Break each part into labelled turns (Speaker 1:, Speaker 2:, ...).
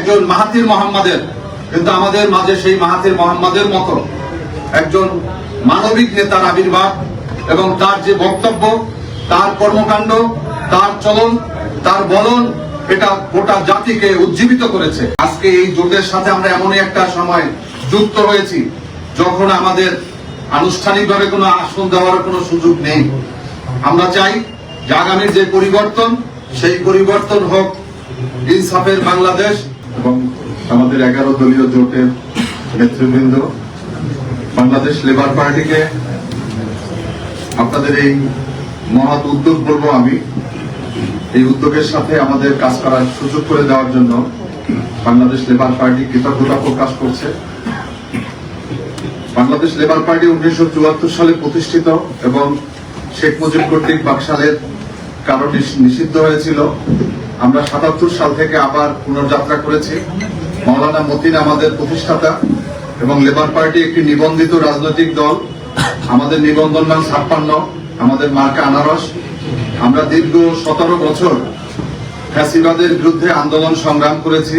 Speaker 1: একজন মাহাথির মোহাম্মদের, কিন্তু আমাদের মাঝে সেই মাহাথির মোহাম্মদের মতো একজন মানবিক নেতার আবির্ভাব এবং তার যে বক্তব্য, তার কর্মকাণ্ড, তার চলন, তার বলন, এটা গোটা জাতিকে উজ্জীবিত করেছে। আজকে এই জোটের সাথে আমরা এমনই একটা সময় যুক্ত হয়েছি যখন আমাদের আনুষ্ঠানিকভাবে কোনো আসন দেওয়ার কোনো সুযোগ নেই। আমরা চাই যে আগামীর যে পরিবর্তন, সেই পরিবর্তন হোক ইনসাফের বাংলাদেশ। এবং আমাদের 11 দলীয় জোটের নেতৃবৃন্দ, বাংলাদেশ লেবার পার্টিকে আপনাদের এই মহৎ উদ্যোগ বলবো আমি, এই উদ্যোগের সাথে আমাদের কাজ করার সুযোগ করে দেওয়ার জন্য বাংলাদেশ লেবার পার্টি কৃতজ্ঞতা প্রকাশ করছে। বাংলাদেশ লেবার পার্টি 1974 সালে প্রতিষ্ঠিত এবং শেখ মুজিব কর্তৃক বাকশালের কারণে নিষিদ্ধ হয়েছিল। আমরা 77 সাল থেকে আবার পুনর্যাত্রা করেছি। মাওলানা মতিন আমাদের প্রতিষ্ঠাতা এবং লেবার পার্টি একটি নিবন্ধিত রাজনৈতিক দল। আমাদের নিবন্ধন নাম 56, আমাদের মার্কা আনারস। আমরা দীর্ঘ 17 বছর ফ্যাসিবাদের বিরুদ্ধে আন্দোলন সংগ্রাম করেছি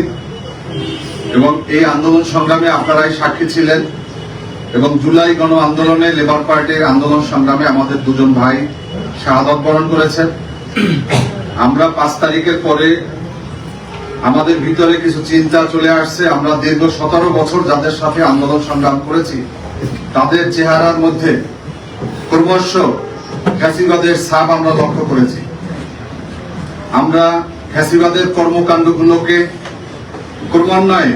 Speaker 1: এবং এই আন্দোলন সংগ্রামে আপনারাই সাক্ষী ছিলেন। এবং জুলাই গণ আন্দোলনে লেবার পার্টির আন্দোলন সংগ্রামে আমাদের দুজন ভাই শাহাদত বরণ করেছেন। আমরা 5 তারিখের পরে আমাদের ভিতরে কিছু চিন্তা চলে আসছে। আমরা দীর্ঘ 17 বছর যাদের সাথে আন্দোলন সংগ্রাম করেছি তাদের চেহারার মধ্যে ক্রমশ ফ্যাসিবাদের ছাপ আমরা লক্ষ্য করেছি। আমরা ফ্যাসিবাদের কর্মকাণ্ডগুলোকে ক্রমান্বয়ে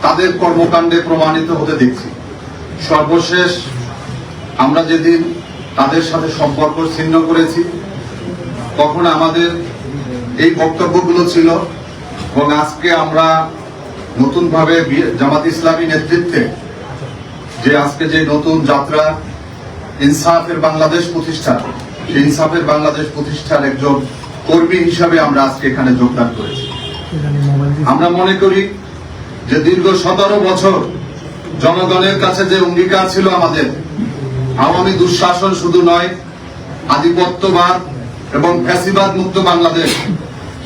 Speaker 1: তাদের কর্মকাণ্ডে প্রমাণিত হতে দেখছি। সর্বশেষ আমরা যেদিন তাদের সাথে সম্পর্ক ছিন্ন করেছি তখন আমাদের এই বক্তব্যগুলো ছিল এবং আজকে আমরা নতুনভাবে জামাত ইসলামী নেতৃত্বে যে আজকে যে নতুন যাত্রা ইনসাফের বাংলাদেশ প্রতিষ্ঠা, সেই ইনসাফের বাংলাদেশ প্রতিষ্ঠার একজন কর্মী হিসাবে আমরা আজকে এখানে যোগদান করেছি। আমরা মনে করি যে দীর্ঘ 17 বছর জনগণের কাছে যে অঙ্গীকার ছিল আমাদের, আওয়ামী দুঃশাসন শুধু নয়, আধিপত্যবাদ এবং ফ্যাসিবাদ মুক্ত বাংলাদেশ।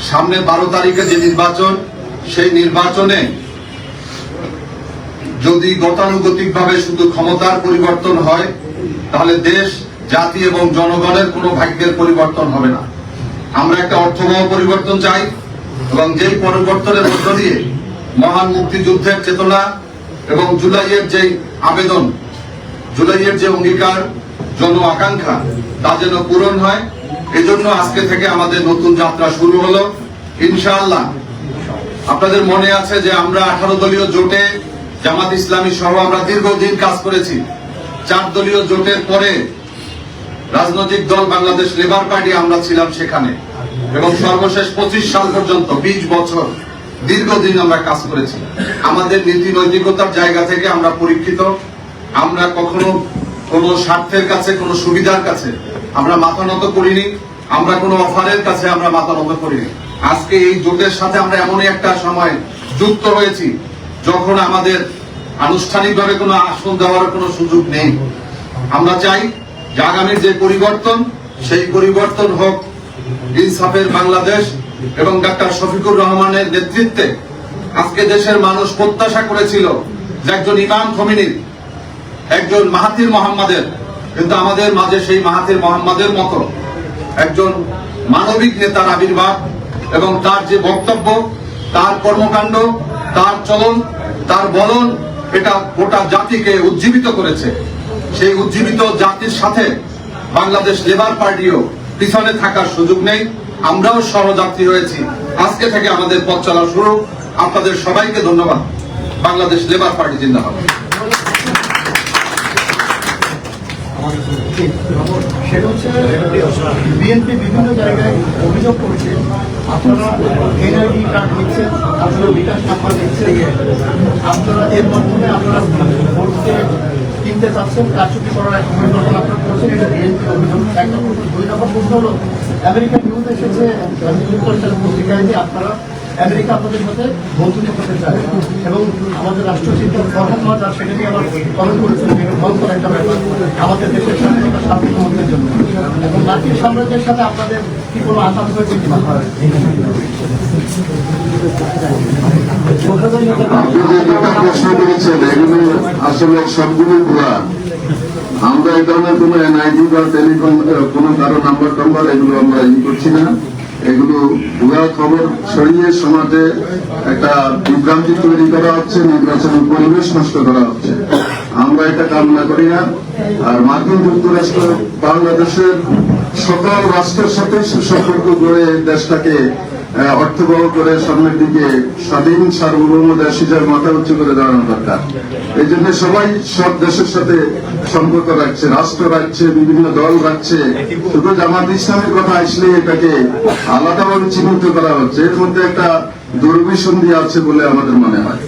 Speaker 1: সামনে 12 তারিখে যে নির্বাচন, সেই নির্বাচনে যদি গতানুগতিকভাবে শুধু ক্ষমতার পরিবর্তন হয় তাহলে দেশ, জাতি এবং জনগণের কোনো ভাগ্যের পরিবর্তন হবে না। আমরা একটা অর্থবহ পরিবর্তন চাই এবং যেই পরিবর্তনের মধ্য দিয়ে মহান মুক্তিযুদ্ধের চেতনা এবং জুলাইয়ের যে আবেদন, জুলাইয়ের যে অঙ্গীকার, জন আকাঙ্ক্ষা, তা যেন পূরণ হয়। এজন্য আজকে থেকে আমাদের নতুন যাত্রা শুরু হলো ইনশাআল্লাহ। আপনাদের মনে আছে যে আমরা 18 দলীয় জোটে জামাত ইসলামী সহ আমরা দীর্ঘদিন কাজ করেছি। 4 দলীয় জোটের পরে রাজনৈতিক দল বাংলাদেশ লেবার পার্টি আমরা ছিলাম সেখানে এবং সর্বশেষ 25 সাল পর্যন্ত 20 বছর দীর্ঘদিন আমরা কাজ করেছি। আমাদের নীতি নৈতিকতার জায়গা থেকে আমরা পরীক্ষিত। আমরা কখনো কোনো স্বার্থের কাছে, কোনো সুবিধার কাছে আমরা মাথা নত করিনি। আমরা কোনো অফারের কাছে আমরা মাথা নত করিনি। আজকে এই জোটের সাথে আমরা এমনই একটা সময় যুক্ত হয়েছি যখন আমাদের আনুষ্ঠানিকভাবে কোনো আসন দেওয়ার কোনো সুযোগ নেই। আমরা চাই যে আগামীর যে পরিবর্তন, সেই পরিবর্তন হোক ইনসাফের বাংলাদেশ এবং ডাক্তার শফিকুর রহমানের নেতৃত্বে। আজকে দেশের মানুষ প্রত্যাশা করেছিল যে একজন ইমাম খোমেনির, একজন মাহাথির মোহাম্মদের, কিন্তু আমাদের মাঝে সেই মাহাথির মোহাম্মদের মতো একজন মানবিক নেতার আবির্ভাব এবং তার যে বক্তব্য, তার কর্মকাণ্ড, তার চলন, তার বলন, এটা গোটা জাতিকে উজ্জীবিত করেছে। সেই উজ্জীবিত জাতির সাথে বাংলাদেশ লেবার পার্টিও পিছনে থাকার সুযোগ নেই। আমরাও সহযাত্রী হয়েছি। আজকে থেকে আমাদের পথ চলা শুরু। আপনাদের সবাইকে ধন্যবাদ। বাংলাদেশ লেবার পার্টি জিন্দাবাদ।
Speaker 2: সেটা হচ্ছে বিএনপি বিভিন্ন জায়গায় অভিযোগ করছে আপনারা এনআইডি কার্ড নিচ্ছেন, আপনারা বিকাশ নাম্বার নিচ্ছেন, আপনারা এর মাধ্যমে আপনারা ভোটকে কিনতে চাচ্ছেন, কারচুপি করার একটা পরিকল্পনা আপনারা করছেন। এটা বিএনপি অভিযোগ। একটা প্রশ্ন। 2 নম্বর প্রশ্ন হলো, আমেরিকান নিউজ এসেছে যুক্তরাষ্ট্রের পত্রিকায় যে আপনারা আমেরিকা আপনাদের সাথে বন্ধুত্ব করতে চায় এবং আমাদের রাষ্ট্রচিন্তা ফরহাদ মাজার সেটা নিয়ে আবার কমেন্ট করেছেন যে ভয়ঙ্কর একটা ব্যাপার আমাদের দেশের স্বাধীনতা সার্বভৌমত্বের জন্য। এবং মার্কিন সাম্রাজ্যের সাথে আপনাদের কি কোনো আঘাত হয়েছে কিনা?
Speaker 3: আপনি যে দুটা প্রশ্ন করেছেন এগুলো আসলে সবগুলো ভুয়া। আমরা এই ধরনের কোন এনআইডি বা টেলিকম কোন কারো নাম্বার টাম্বার এগুলো আমরা করছি না। এগুলো ভুয়া খবর ছড়িয়ে সমাজে একটা বিভ্রান্তি তৈরি করা হচ্ছে, নির্বাচনের পরিবেশ নষ্ট করা হচ্ছে। আমরা এটা কামনা করি না। আর মার্কিন যুক্তরাষ্ট্র বাংলাদেশের সকল রাষ্ট্রের সাথে সুসম্পর্ক গড়ে দেশটাকে অর্থবহ করে সামনের দিকে স্বাধীন সার্বভৌম দেশ হিসেবে মাথা উঁচু করে দাঁড়ানো দরকার। এই জন্য সবাই সব দেশের সাথে সম্পর্ক রাখছে, রাষ্ট্র রাখছে, বিভিন্ন দল রাখছে। শুধু জামাত ইসলামের কথা আসলে এটাকে আলাদাভাবে চিহ্নিত করা হচ্ছে। এর মধ্যে একটা দুর্বিসন্ধি আছে বলে আমাদের মনে হয়।